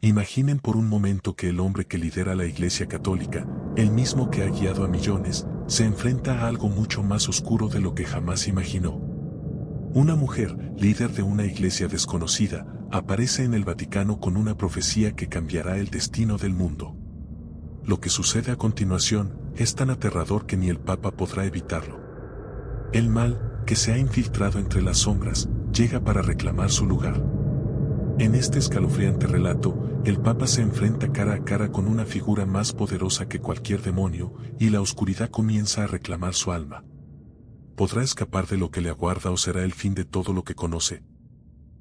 Imaginen por un momento que el hombre que lidera la Iglesia Católica, el mismo que ha guiado a millones, se enfrenta a algo mucho más oscuro de lo que jamás imaginó. Una mujer, líder de una iglesia desconocida, aparece en el Vaticano con una profecía que cambiará el destino del mundo. Lo que sucede a continuación es tan aterrador que ni el Papa podrá evitarlo. El mal, que se ha infiltrado entre las sombras, llega para reclamar su lugar. En este escalofriante relato, el Papa se enfrenta cara a cara con una figura más poderosa que cualquier demonio, y la oscuridad comienza a reclamar su alma. ¿Podrá escapar de lo que le aguarda o será el fin de todo lo que conoce?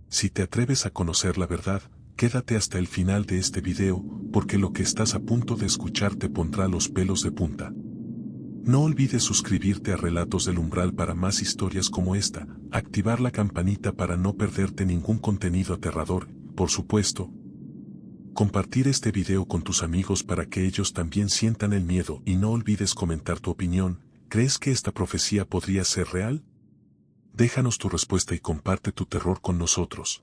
Si te atreves a conocer la verdad, quédate hasta el final de este video, porque lo que estás a punto de escuchar te pondrá los pelos de punta. No olvides suscribirte a Relatos del Umbral para más historias como esta, activar la campanita para no perderte ningún contenido aterrador, por supuesto. Compartir este video con tus amigos para que ellos también sientan el miedo y no olvides comentar tu opinión. ¿Crees que esta profecía podría ser real? Déjanos tu respuesta y comparte tu terror con nosotros.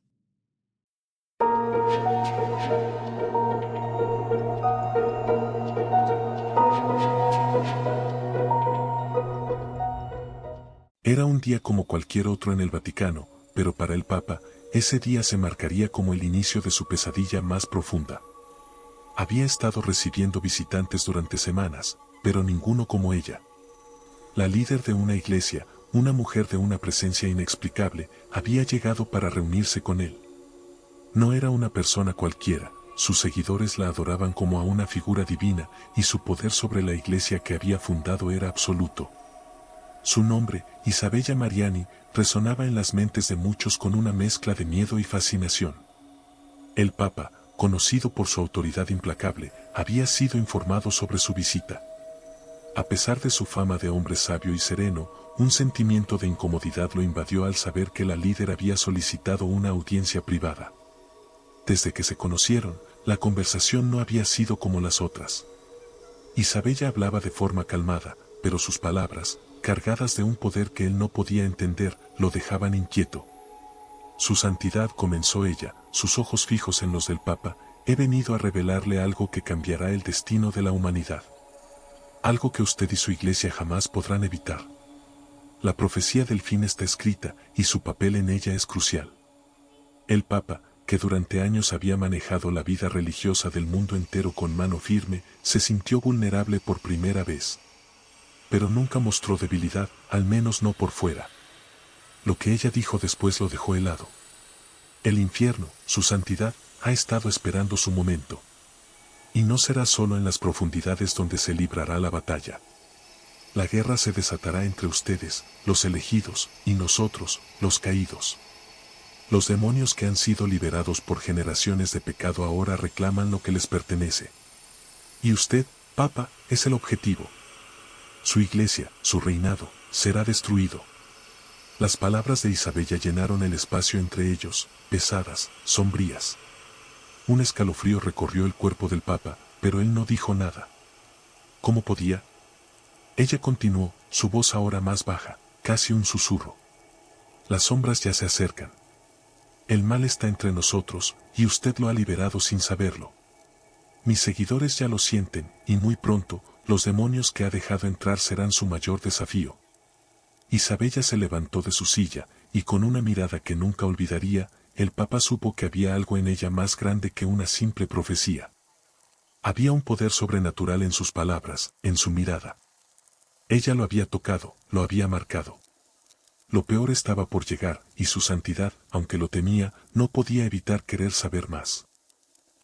Era un día como cualquier otro en el Vaticano, pero para el Papa, ese día se marcaría como el inicio de su pesadilla más profunda. Había estado recibiendo visitantes durante semanas, pero ninguno como ella. La líder de una iglesia, una mujer de una presencia inexplicable, había llegado para reunirse con él. No era una persona cualquiera, sus seguidores la adoraban como a una figura divina, y su poder sobre la iglesia que había fundado era absoluto. Su nombre, Isabella Mariani, resonaba en las mentes de muchos con una mezcla de miedo y fascinación. El Papa, conocido por su autoridad implacable, había sido informado sobre su visita. A pesar de su fama de hombre sabio y sereno, un sentimiento de incomodidad lo invadió al saber que la líder había solicitado una audiencia privada. Desde que se conocieron, la conversación no había sido como las otras. Isabella hablaba de forma calmada, pero sus palabras, cargadas de un poder que él no podía entender, lo dejaban inquieto. Su santidad, comenzó ella, sus ojos fijos en los del Papa, he venido a revelarle algo que cambiará el destino de la humanidad. Algo que usted y su iglesia jamás podrán evitar. La profecía del fin está escrita, y su papel en ella es crucial. El Papa, que durante años había manejado la vida religiosa del mundo entero con mano firme, se sintió vulnerable por primera vez. Pero nunca mostró debilidad, al menos no por fuera. Lo que ella dijo después lo dejó helado. El infierno, su santidad, ha estado esperando su momento. Y no será solo en las profundidades donde se librará la batalla. La guerra se desatará entre ustedes, los elegidos, y nosotros, los caídos. Los demonios que han sido liberados por generaciones de pecado ahora reclaman lo que les pertenece. Y usted, Papa, es el objetivo. Su iglesia, su reinado, será destruido. Las palabras de Isabella llenaron el espacio entre ellos, pesadas, sombrías. Un escalofrío recorrió el cuerpo del Papa, pero él no dijo nada. ¿Cómo podía? Ella continuó, su voz ahora más baja, casi un susurro. Las sombras ya se acercan. El mal está entre nosotros, y usted lo ha liberado sin saberlo. Mis seguidores ya lo sienten, y muy pronto, los demonios que ha dejado entrar serán su mayor desafío. Isabella se levantó de su silla, y con una mirada que nunca olvidaría, el Papa supo que había algo en ella más grande que una simple profecía. Había un poder sobrenatural en sus palabras, en su mirada. Ella lo había tocado, lo había marcado. Lo peor estaba por llegar, y su santidad, aunque lo temía, no podía evitar querer saber más.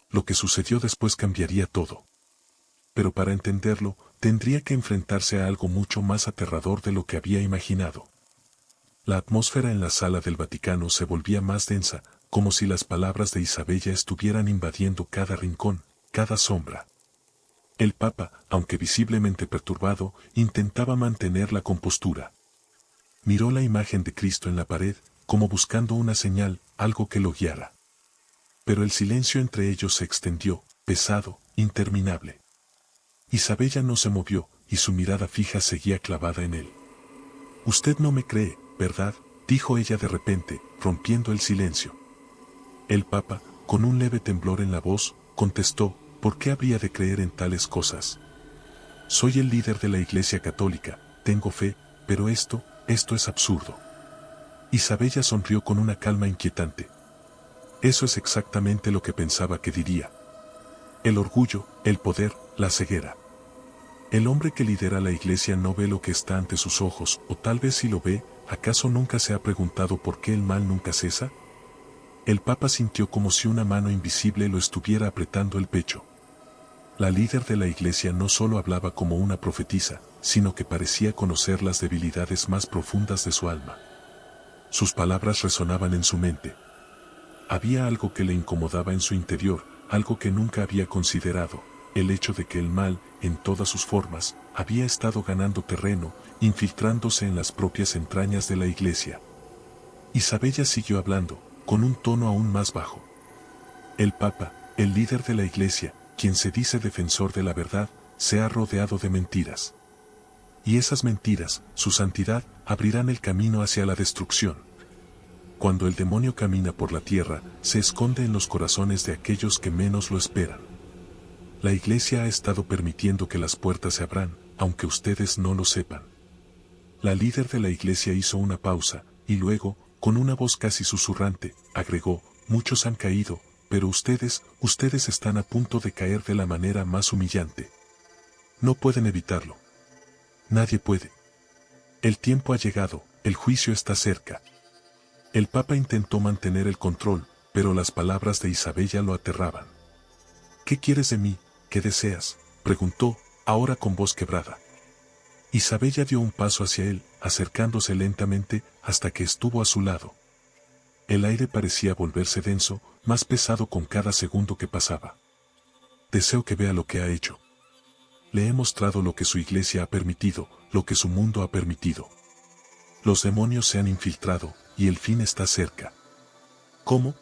Lo que sucedió después cambiaría todo. Pero para entenderlo, tendría que enfrentarse a algo mucho más aterrador de lo que había imaginado. La atmósfera en la sala del Vaticano se volvía más densa, como si las palabras de Isabella estuvieran invadiendo cada rincón, cada sombra. El Papa, aunque visiblemente perturbado, intentaba mantener la compostura. Miró la imagen de Cristo en la pared, como buscando una señal, algo que lo guiara. Pero el silencio entre ellos se extendió, pesado, interminable. Isabella no se movió, y su mirada fija seguía clavada en él. «Usted no me cree, ¿verdad?», dijo ella de repente, rompiendo el silencio. El Papa, con un leve temblor en la voz, contestó, ¿por qué habría de creer en tales cosas? Soy el líder de la Iglesia Católica, tengo fe, pero esto es absurdo. Isabella sonrió con una calma inquietante. Eso es exactamente lo que pensaba que diría. El orgullo, el poder, la ceguera. El hombre que lidera la iglesia no ve lo que está ante sus ojos, o tal vez si lo ve, ¿acaso nunca se ha preguntado por qué el mal nunca cesa? El Papa sintió como si una mano invisible lo estuviera apretando el pecho. La líder de la iglesia no solo hablaba como una profetisa, sino que parecía conocer las debilidades más profundas de su alma. Sus palabras resonaban en su mente. Había algo que le incomodaba en su interior, algo que nunca había considerado, el hecho de que el mal, en todas sus formas, había estado ganando terreno, infiltrándose en las propias entrañas de la iglesia. Isabella siguió hablando, con un tono aún más bajo. El Papa, el líder de la iglesia, quien se dice defensor de la verdad, se ha rodeado de mentiras. Y esas mentiras, su santidad, abrirán el camino hacia la destrucción. Cuando el demonio camina por la tierra, se esconde en los corazones de aquellos que menos lo esperan. La iglesia ha estado permitiendo que las puertas se abran, aunque ustedes no lo sepan. La líder de la iglesia hizo una pausa, y luego, con una voz casi susurrante, agregó, muchos han caído, pero ustedes están a punto de caer de la manera más humillante. No pueden evitarlo. Nadie puede. El tiempo ha llegado, el juicio está cerca. El Papa intentó mantener el control, pero las palabras de Isabella lo aterraban. ¿Qué quieres de mí? ¿Qué deseas?, preguntó, ahora con voz quebrada. Isabella dio un paso hacia él, acercándose lentamente, hasta que estuvo a su lado. El aire parecía volverse denso, más pesado con cada segundo que pasaba. Deseo que vea lo que ha hecho. Le he mostrado lo que su iglesia ha permitido, lo que su mundo ha permitido. Los demonios se han infiltrado, y el fin está cerca. ¿Cómo?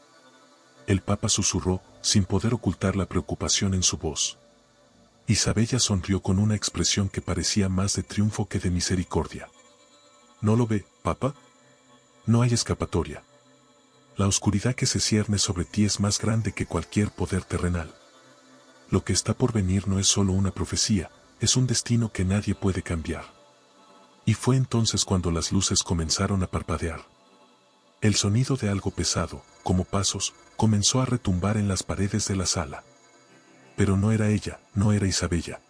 El Papa susurró, sin poder ocultar la preocupación en su voz. Isabella sonrió con una expresión que parecía más de triunfo que de misericordia. ¿No lo ve, Papa? No hay escapatoria. La oscuridad que se cierne sobre ti es más grande que cualquier poder terrenal. Lo que está por venir no es solo una profecía, es un destino que nadie puede cambiar. Y fue entonces cuando las luces comenzaron a parpadear. El sonido de algo pesado, como pasos, comenzó a retumbar en las paredes de la sala. Pero no era ella, no era Isabella.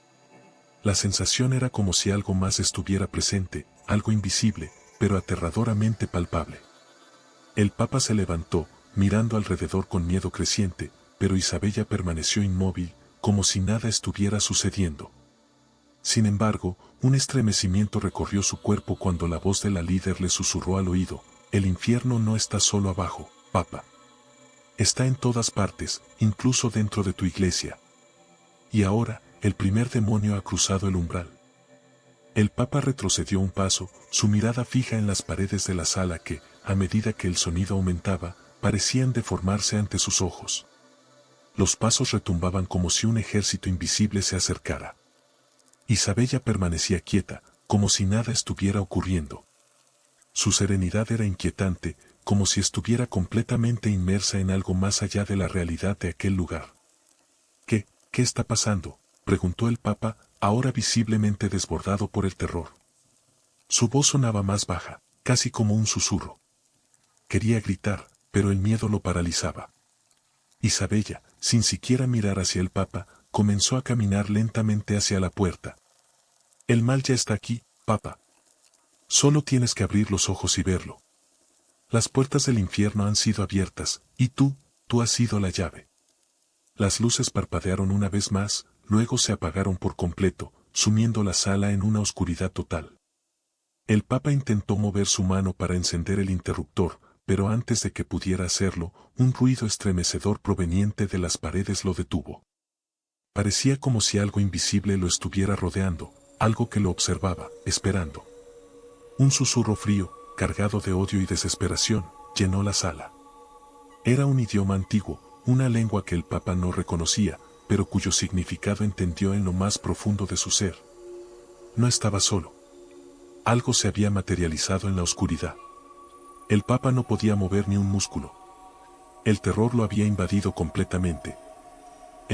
La sensación era como si algo más estuviera presente, algo invisible, pero aterradoramente palpable. El Papa se levantó, mirando alrededor con miedo creciente, pero Isabella permaneció inmóvil, como si nada estuviera sucediendo. Sin embargo, un estremecimiento recorrió su cuerpo cuando la voz de la líder le susurró al oído, el infierno no está solo abajo, Papa. Está en todas partes, incluso dentro de tu iglesia. Y ahora, el primer demonio ha cruzado el umbral. El Papa retrocedió un paso, su mirada fija en las paredes de la sala que, a medida que el sonido aumentaba, parecían deformarse ante sus ojos. Los pasos retumbaban como si un ejército invisible se acercara. Isabella permanecía quieta, como si nada estuviera ocurriendo. Su serenidad era inquietante, como si estuviera completamente inmersa en algo más allá de la realidad de aquel lugar. ¿Qué está pasando?, preguntó el Papa, ahora visiblemente desbordado por el terror. Su voz sonaba más baja, casi como un susurro. Quería gritar, pero el miedo lo paralizaba. Isabella, sin siquiera mirar hacia el Papa, comenzó a caminar lentamente hacia la puerta. El mal ya está aquí, Papa. Solo tienes que abrir los ojos y verlo. Las puertas del infierno han sido abiertas, y tú has sido la llave. Las luces parpadearon una vez más, luego se apagaron por completo, sumiendo la sala en una oscuridad total. El Papa intentó mover su mano para encender el interruptor, pero antes de que pudiera hacerlo, un ruido estremecedor proveniente de las paredes lo detuvo. Parecía como si algo invisible lo estuviera rodeando, algo que lo observaba, esperando. Un susurro frío, cargado de odio y desesperación, llenó la sala. Era un idioma antiguo, una lengua que el Papa no reconocía, pero cuyo significado entendió en lo más profundo de su ser. No estaba solo. Algo se había materializado en la oscuridad. El Papa no podía mover ni un músculo. El terror lo había invadido completamente.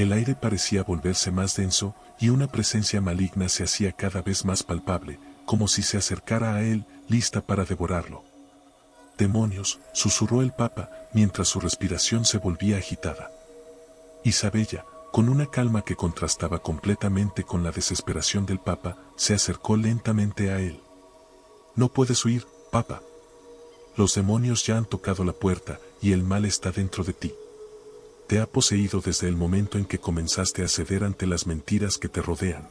El aire parecía volverse más denso y una presencia maligna se hacía cada vez más palpable, como si se acercara a él, lista para devorarlo. «Demonios», susurró el Papa, mientras su respiración se volvía agitada. Isabella, con una calma que contrastaba completamente con la desesperación del Papa, se acercó lentamente a él. «No puedes huir, Papa. Los demonios ya han tocado la puerta y el mal está dentro de ti. Te ha poseído desde el momento en que comenzaste a ceder ante las mentiras que te rodean».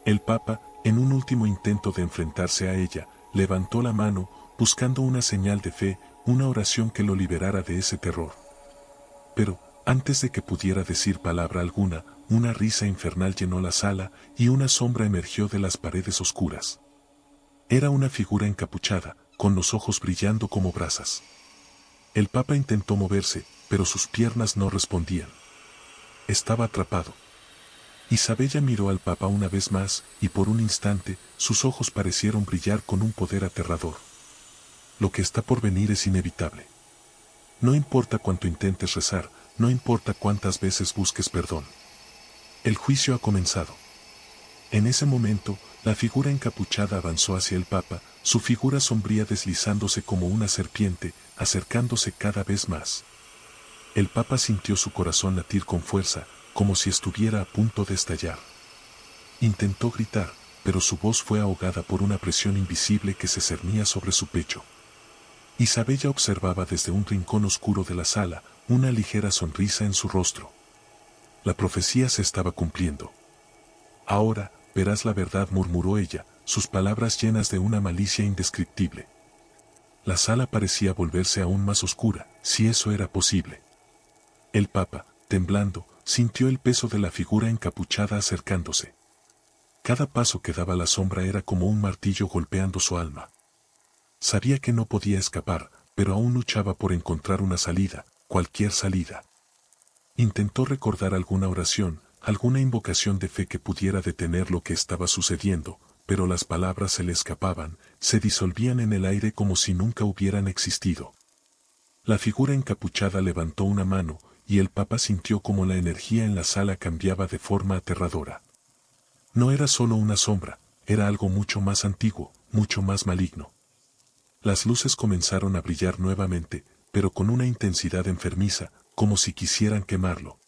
El Papa, en un último intento de enfrentarse a ella, levantó la mano, buscando una señal de fe, una oración que lo liberara de ese terror. Pero, antes de que pudiera decir palabra alguna, una risa infernal llenó la sala y una sombra emergió de las paredes oscuras. Era una figura encapuchada, con los ojos brillando como brasas. El Papa intentó moverse, pero sus piernas no respondían. Estaba atrapado. Isabella miró al Papa una vez más, y por un instante, sus ojos parecieron brillar con un poder aterrador. Lo que está por venir es inevitable. No importa cuánto intentes rezar, no importa cuántas veces busques perdón. El juicio ha comenzado. En ese momento, la figura encapuchada avanzó hacia el Papa, su figura sombría deslizándose como una serpiente, acercándose cada vez más. El Papa sintió su corazón latir con fuerza, como si estuviera a punto de estallar. Intentó gritar, pero su voz fue ahogada por una presión invisible que se cernía sobre su pecho. Isabella observaba desde un rincón oscuro de la sala, una ligera sonrisa en su rostro. La profecía se estaba cumpliendo. «Ahora, verás la verdad», murmuró ella, sus palabras llenas de una malicia indescriptible. La sala parecía volverse aún más oscura, si eso era posible. El Papa, temblando, sintió el peso de la figura encapuchada acercándose. Cada paso que daba la sombra era como un martillo golpeando su alma. Sabía que no podía escapar, pero aún luchaba por encontrar una salida, cualquier salida. Intentó recordar alguna oración, alguna invocación de fe que pudiera detener lo que estaba sucediendo, pero las palabras se le escapaban, se disolvían en el aire como si nunca hubieran existido. La figura encapuchada levantó una mano, y el Papa sintió como la energía en la sala cambiaba de forma aterradora. No era solo una sombra, era algo mucho más antiguo, mucho más maligno. Las luces comenzaron a brillar nuevamente, pero con una intensidad enfermiza, como si quisieran quemarlo.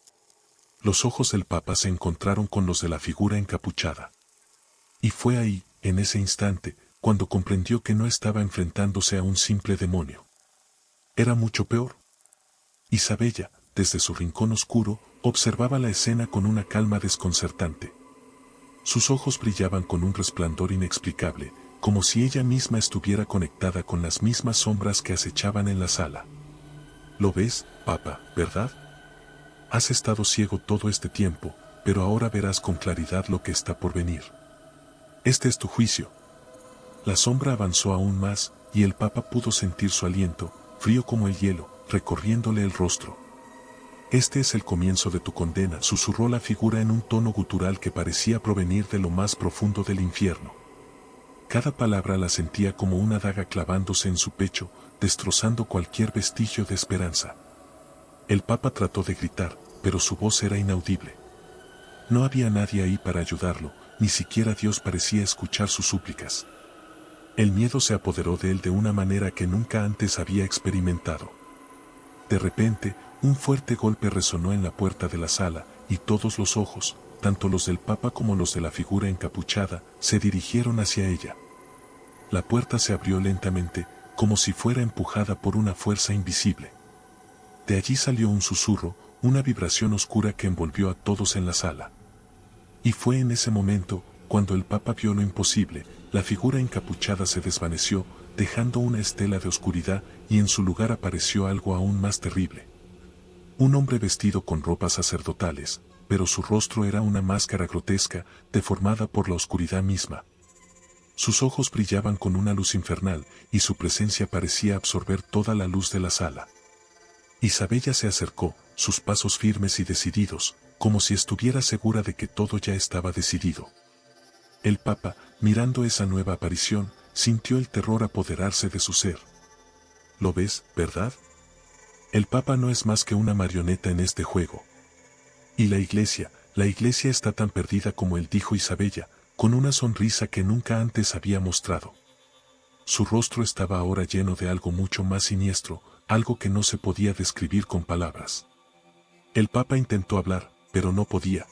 Los ojos del Papa se encontraron con los de la figura encapuchada. Y fue ahí, en ese instante, cuando comprendió que no estaba enfrentándose a un simple demonio. Era mucho peor. Isabella, desde su rincón oscuro, observaba la escena con una calma desconcertante. Sus ojos brillaban con un resplandor inexplicable, como si ella misma estuviera conectada con las mismas sombras que acechaban en la sala. «Lo ves, Papa, ¿verdad? Has estado ciego todo este tiempo, pero ahora verás con claridad lo que está por venir. Este es tu juicio». La sombra avanzó aún más, y el Papa pudo sentir su aliento, frío como el hielo, recorriéndole el rostro. «Este es el comienzo de tu condena», susurró la figura en un tono gutural que parecía provenir de lo más profundo del infierno. Cada palabra la sentía como una daga clavándose en su pecho, destrozando cualquier vestigio de esperanza. El Papa trató de gritar, pero su voz era inaudible. No había nadie ahí para ayudarlo, ni siquiera Dios parecía escuchar sus súplicas. El miedo se apoderó de él de una manera que nunca antes había experimentado. De repente, un fuerte golpe resonó en la puerta de la sala, y todos los ojos, tanto los del Papa como los de la figura encapuchada, se dirigieron hacia ella. La puerta se abrió lentamente, como si fuera empujada por una fuerza invisible. De allí salió un susurro, una vibración oscura que envolvió a todos en la sala. Y fue en ese momento, cuando el Papa vio lo imposible, la figura encapuchada se desvaneció, dejando una estela de oscuridad, y en su lugar apareció algo aún más terrible. Un hombre vestido con ropas sacerdotales, pero su rostro era una máscara grotesca, deformada por la oscuridad misma. Sus ojos brillaban con una luz infernal, y su presencia parecía absorber toda la luz de la sala. Isabella se acercó, sus pasos firmes y decididos, como si estuviera segura de que todo ya estaba decidido. El Papa, mirando esa nueva aparición, sintió el terror apoderarse de su ser. «¿Lo ves, verdad? El Papa no es más que una marioneta en este juego». Y la iglesia está tan perdida como él, dijo Isabella, con una sonrisa que nunca antes había mostrado. Su rostro estaba ahora lleno de algo mucho más siniestro, algo que no se podía describir con palabras. El Papa intentó hablar, pero no podía.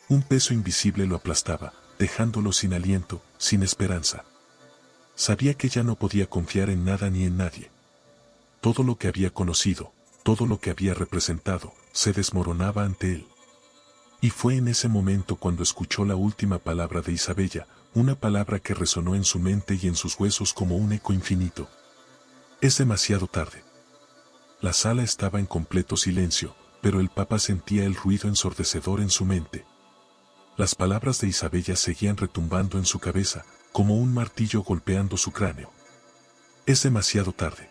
Un peso invisible lo aplastaba, dejándolo sin aliento, sin esperanza. Sabía que ya no podía confiar en nada ni en nadie. Todo lo que había conocido, todo lo que había representado, se desmoronaba ante él. Y fue en ese momento cuando escuchó la última palabra de Isabella, una palabra que resonó en su mente y en sus huesos como un eco infinito. Es demasiado tarde. La sala estaba en completo silencio, pero el Papa sentía el ruido ensordecedor en su mente. Las palabras de Isabella seguían retumbando en su cabeza, como un martillo golpeando su cráneo. Es demasiado tarde.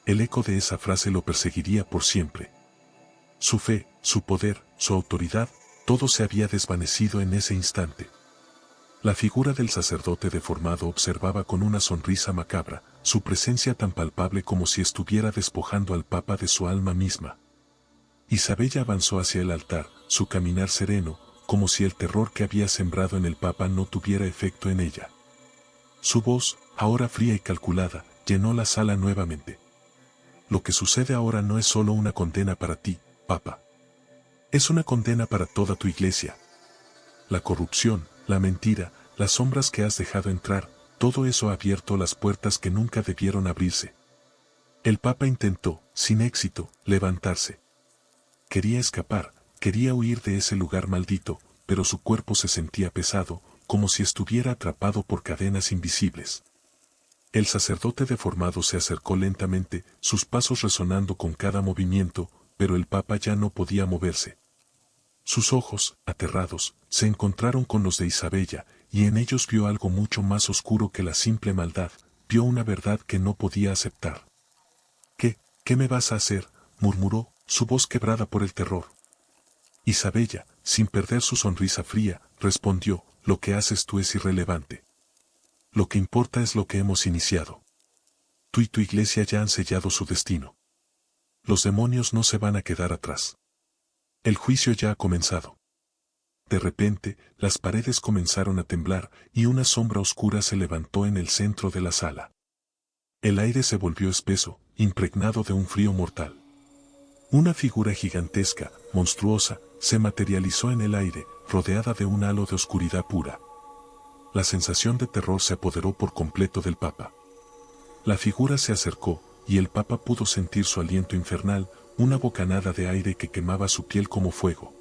El eco de esa frase lo perseguiría por siempre. Su fe, su poder, su autoridad, todo se había desvanecido en ese instante. La figura del sacerdote deformado observaba con una sonrisa macabra, su presencia tan palpable como si estuviera despojando al Papa de su alma misma. Isabella avanzó hacia el altar, su caminar sereno, como si el terror que había sembrado en el Papa no tuviera efecto en ella. Su voz, ahora fría y calculada, llenó la sala nuevamente. Lo que sucede ahora no es solo una condena para ti, Papa. Es una condena para toda tu iglesia. La corrupción, la mentira, las sombras que has dejado entrar, todo eso ha abierto las puertas que nunca debieron abrirse. El Papa intentó, sin éxito, levantarse. Quería escapar, quería huir de ese lugar maldito, pero su cuerpo se sentía pesado, como si estuviera atrapado por cadenas invisibles. El sacerdote deformado se acercó lentamente, sus pasos resonando con cada movimiento, pero el Papa ya no podía moverse. Sus ojos, aterrados, se encontraron con los de Isabella, y en ellos vio algo mucho más oscuro que la simple maldad, vio una verdad que no podía aceptar. ¿Qué me vas a hacer?, murmuró, su voz quebrada por el terror. Isabella, sin perder su sonrisa fría, respondió, lo que haces tú es irrelevante. Lo que importa es lo que hemos iniciado. Tú y tu iglesia ya han sellado su destino. Los demonios no se van a quedar atrás. El juicio ya ha comenzado. De repente, las paredes comenzaron a temblar y una sombra oscura se levantó en el centro de la sala. El aire se volvió espeso, impregnado de un frío mortal. Una figura gigantesca, monstruosa, se materializó en el aire, rodeada de un halo de oscuridad pura. La sensación de terror se apoderó por completo del Papa. La figura se acercó, y el Papa pudo sentir su aliento infernal, una bocanada de aire que quemaba su piel como fuego.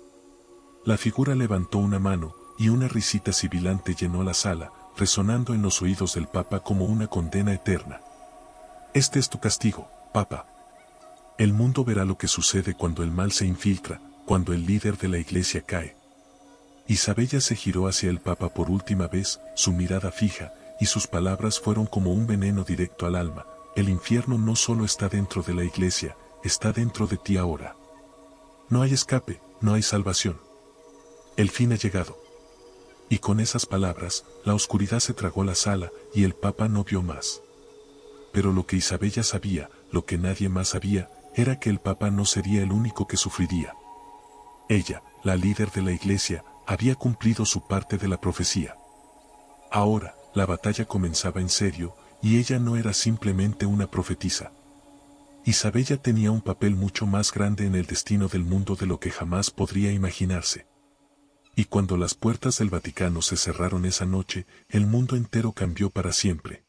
La figura levantó una mano, y una risita sibilante llenó la sala, resonando en los oídos del Papa como una condena eterna. Este es tu castigo, Papa. El mundo verá lo que sucede cuando el mal se infiltra, cuando el líder de la iglesia cae. Isabella se giró hacia el Papa por última vez, su mirada fija, y sus palabras fueron como un veneno directo al alma. El infierno no solo está dentro de la iglesia, está dentro de ti ahora. No hay escape, no hay salvación. El fin ha llegado. Y con esas palabras, la oscuridad se tragó la sala, y el Papa no vio más. Pero lo que Isabella sabía, lo que nadie más sabía, era que el Papa no sería el único que sufriría. Ella, la líder de la iglesia, había cumplido su parte de la profecía. Ahora, la batalla comenzaba en serio, y ella no era simplemente una profetisa. Isabella tenía un papel mucho más grande en el destino del mundo de lo que jamás podría imaginarse. Y cuando las puertas del Vaticano se cerraron esa noche, el mundo entero cambió para siempre.